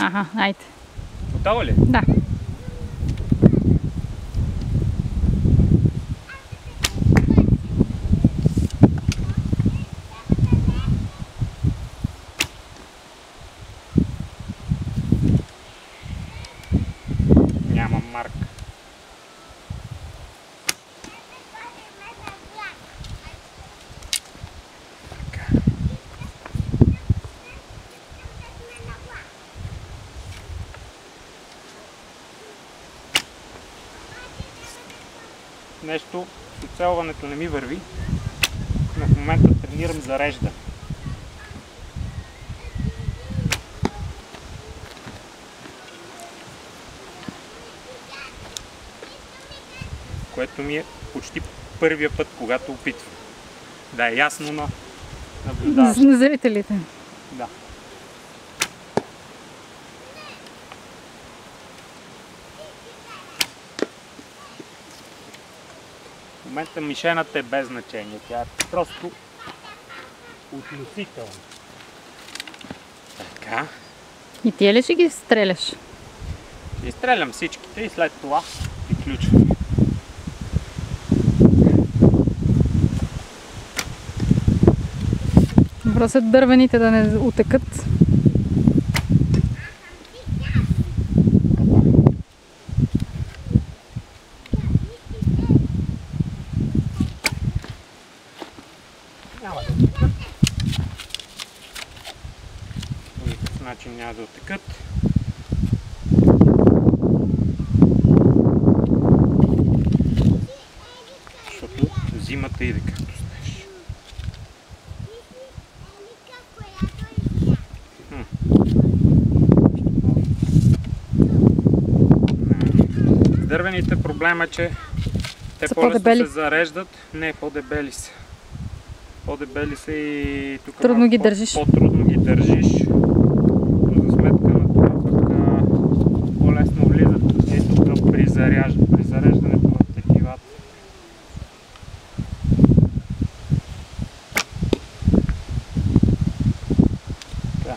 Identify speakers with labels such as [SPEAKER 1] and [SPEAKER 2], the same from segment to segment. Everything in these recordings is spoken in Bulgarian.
[SPEAKER 1] Аха, айде.
[SPEAKER 2] Готова ли?
[SPEAKER 1] Да.
[SPEAKER 2] Нямам марка. Нещо с оцелването не ми върви, но в момента тренирам зареждане. Което ми е почти първия път, когато опитвам. Да е ясно на наблюдаващите.
[SPEAKER 1] На зрителите.
[SPEAKER 2] Да. В момента мишената е без значение. Тя е просто относителна. Така.
[SPEAKER 1] И ти ли ще ги стреляш?
[SPEAKER 2] Изстрелям всичките и след това приключвам.
[SPEAKER 1] Въпросът дървените да не утекат.
[SPEAKER 2] Няма да утекат. По никакъв начин няма да утекат. Защото зимата иде както знаеш. С дървените проблема е, че те по-лесно се зареждат. Не, по-дебели са. По-дебели са и тук
[SPEAKER 1] Трудно ги държиш.
[SPEAKER 2] По-трудно ги държиш. Но за сметка на това пък по-лесно влизат. Ето тук при зареждането в тетивата. Да.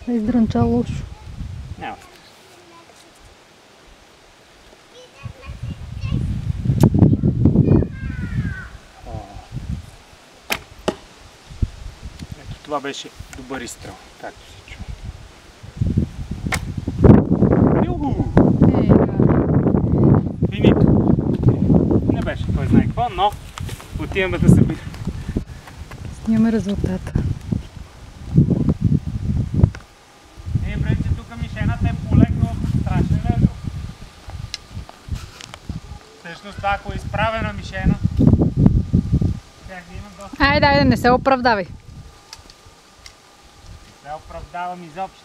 [SPEAKER 1] Това е издрънча лошо.
[SPEAKER 2] Няма. Ето това беше добър изстрел, както се чува. Финито. Не беше кой знае какво, но отиваме да събираме.
[SPEAKER 1] Снимаме резултата.
[SPEAKER 2] Тук мишената е полегнала по страшен ъгъл. Всъщност, ако е изправена мишена, тях да има доста.
[SPEAKER 1] Айде, не се оправдавай.
[SPEAKER 2] Не оправдавам изобщо.